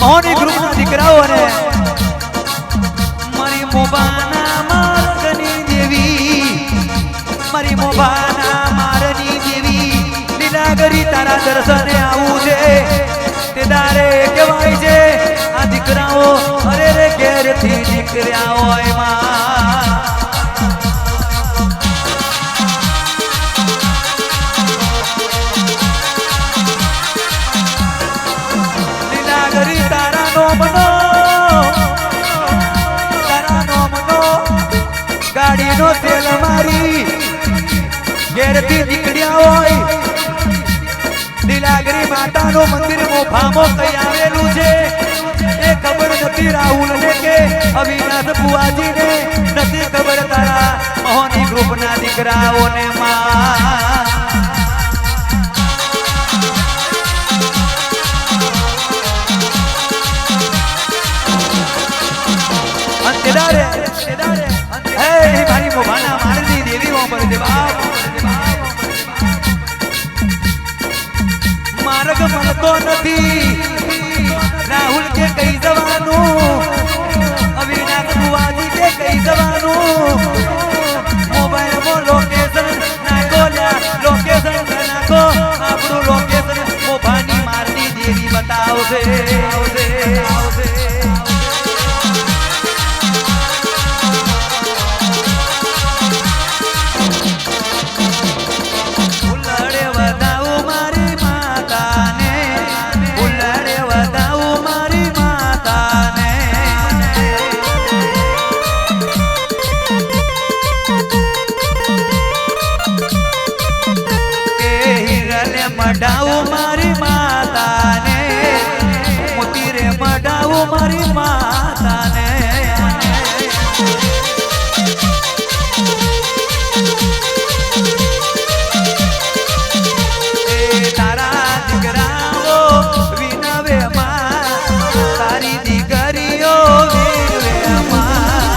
મોહની ગ્રુપના દીકરાઓ અને મારી મોબાના માર્ગની દેવી, મારી મોબાના મારની દેવી, લીલાગરી તારા દર્શને આવું છે તે દારે કહેવાય છે આ દીકરાઓ અરે રે ઘેરથી નીકળ્યા હોય માં ગાડીનો તેલ મારી ઘેરથી નીકળ્યા હોય લીલાગરી માતાનું મંદિર મોફામો કઈ આવેલું છે એ ખબર નથી રાહુલને કે અવિનાશ બુવાજીને નથી ખબર તારા મોહની ગ્રુપના દીકરાઓને માં અંતેદારે મારી મોભાના મારની દેવી ઓમર દેવા માર્ગ મળતો નથી રાહુલ કે કઈ જવાનું અવિનાશ બુવાજી કે કઈ જવાનું મોબાઈલમાં લોકેશન નાખો લોકેશન નાખો આપણું લોકેશન મોભાની મારની દેવી બતાવશે મડાવું મારી માતાને મોતી રે મડાવું મારી માતાને તારા દીકરાઓ વિનવે માં તારી દીકરીઓ વિનવે માં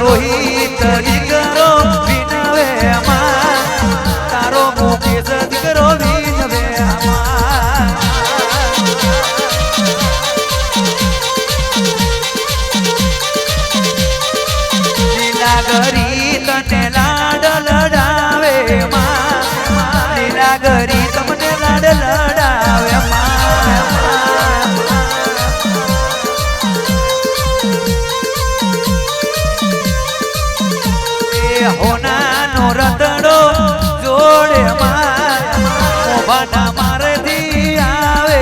રોહિત દીકરો વિનવે માં તારો મુકેશ દીકરો વિનવે માં લીલાગરી તને લાડ લડાવે માં લીલાગરી તમને લાડ લડાવે માં હોનાનો રતડો જોડે માં મોભાના મારથી આવે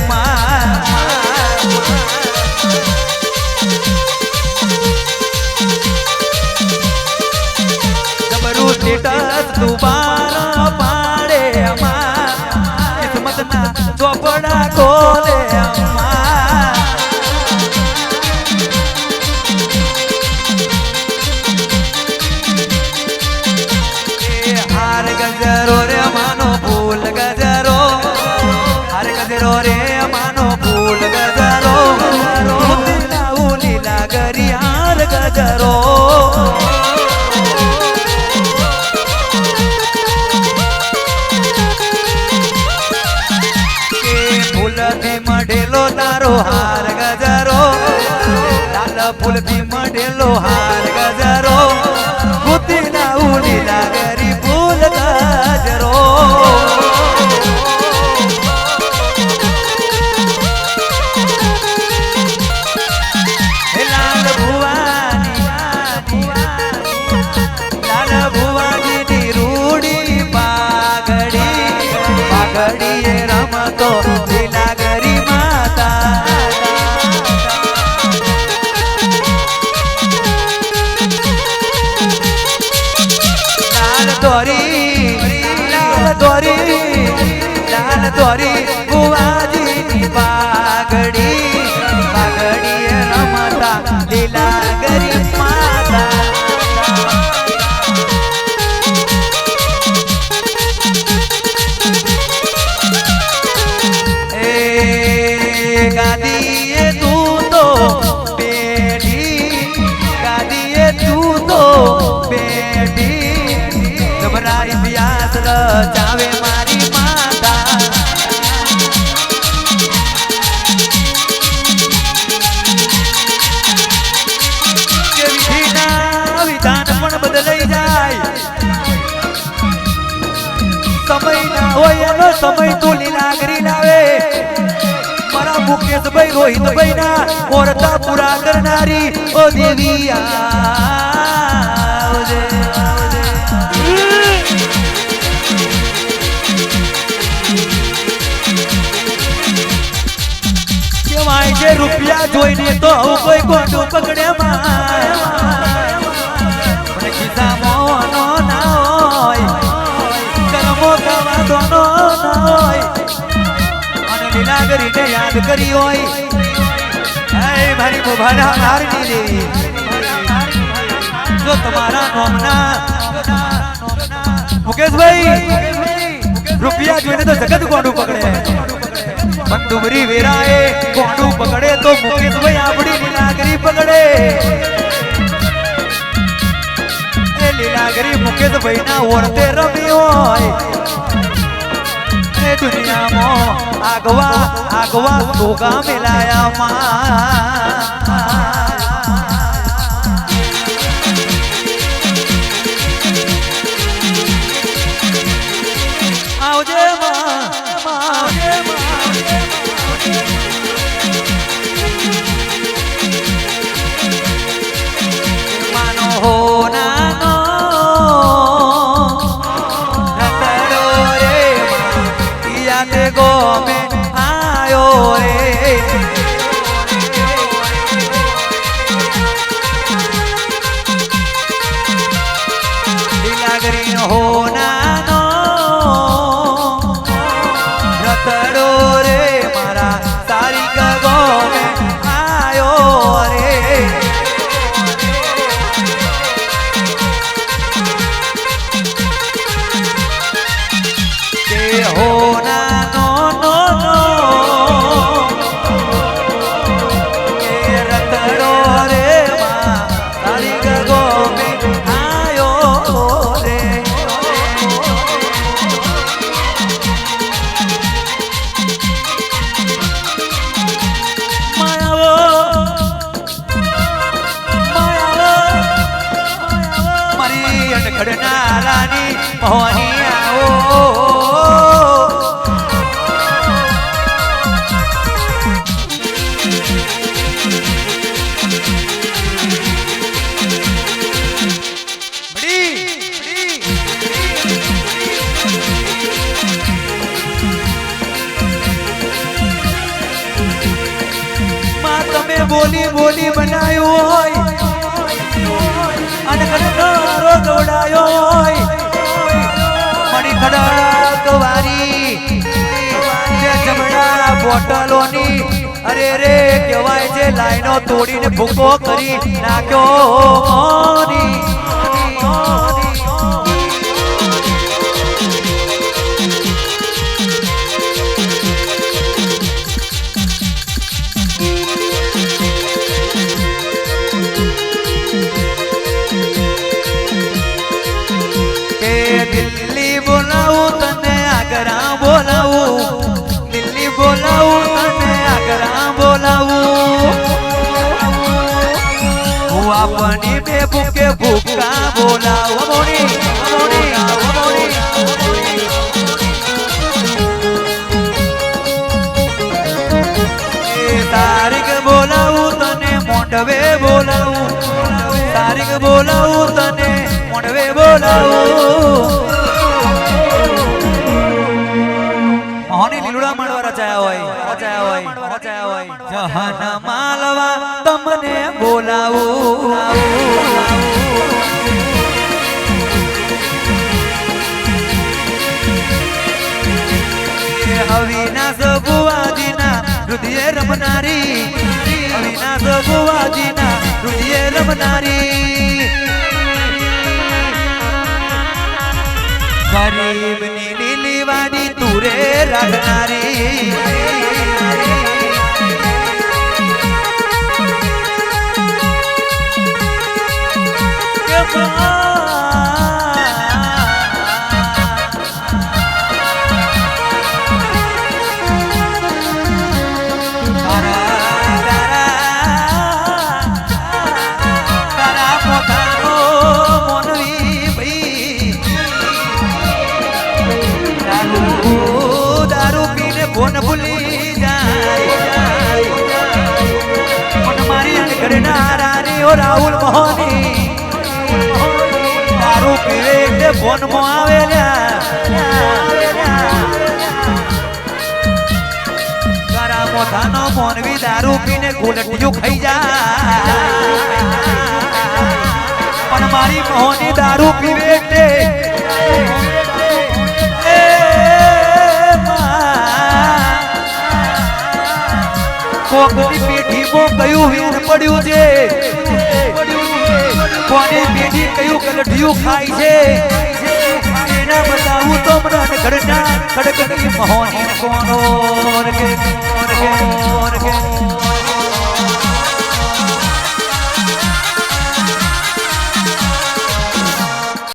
માં જબરું સ્ટેટસ દુબારા પાડે માં કિસ્મતના ચોપડા ખોલે માં ગજરો રે માનો ફૂલ ગજરો હર ગજરો રે માનો ફૂલ ગજરો લાવું લીલા ગરી હાર ગજરો કે ફૂલથી તો લીલાગરી માતા લાલ દોરી બુવાજીની પાઘડી પાઘડીએ રમતા લીલાગરી માતા ગાદીએ તું તો બેઠી ગાદીએ તું તો બેઠી તમારા ઇતિહાસ રચાવે મારી માતા કે વિધિના વિધાન પણ બદલાઈ જાય સમય ના હોય એનો સમય તો લીલાગરી લાવે મુકેશભાઈ રોહિતભાઈ ના મોરતા પૂરા કરનારી ઓ દેવી આવજે કેવાય છે રૂપિયા જોઈને તો હું કોઈ ગોંડું પકડે મને ખિસ્સામાં નો ના હોય કર્મો ગાવા નો ના હોય લીલાગરીને યાદ કરી હોય મારી મોભાના હારની દેવી જો તમારા નોમના મુકેશભાઈ રૂપિયા જોઈને તો જગત ગોંડું પકડે પણ ડુમરી વેરાએ ગોંડું પકડે તો મુકેશભાઈ આપણી લીલાગરી પકડે એ લીલાગરી મુકેશભાઈ ના ઓરતે રમી હોય દુનિયામાં આગવા આગવા ધોકા મેલાયા આવજે માનો હો નાનો ગો में आयो रे લીલાગરી हो नानो रतड़ो रे मारा तारी गो में आयो रे के हो खड़नारानी मोहनी आओ बड़ी मां तमे बोली बोली बनायो होय અને ખડનારો દોડાયો મણી ખડક વારી જે જમણા બોટલોની અરે રે કહેવાય છે લાઈનો તોડીને ભૂકો કરી નાખ્યો મોની दिल्ली बोलाऊं तने आगरा बोलाऊं दिल्ली बोलाऊं तने आगरा बोलाऊं હું આપની બે ભૂકે ભૂકા બોલાવું મોણી મોણી મોણી તારીખ બોલાવું તને મોઢવે બોલાવું તારીખ બોલાવું તને મોઢવે બોલાવું મોહની લીલુડા માળવાળા જહાન માલવા તમને બોલાવું અવિનાશ બુવાજીના હૃદય રમનારી અવિનાશ બુવાજીના હૃદય રમનારી ગરીબની લીલી વાડી તુરે રાખનારી કોણ ભૂલી જાય કોણ મારી અનગઢનારાની ઓ રાહુલ મોહની દારૂ પીવે એટલે ફોનમાં આવેલા તારા મોથાનો મોનવી દારૂ પીને ગુલટિયું ખાઈ જાય પણ મારી મોહની દારૂ પીવે એટલે કોકની પેઢીમાં કયું વીર પડ્યું છે કોની પેઢી કયું ગલઢિયું ખાય છે એના બતાવું તો મને ઘરના ખડકની મોહની કોનો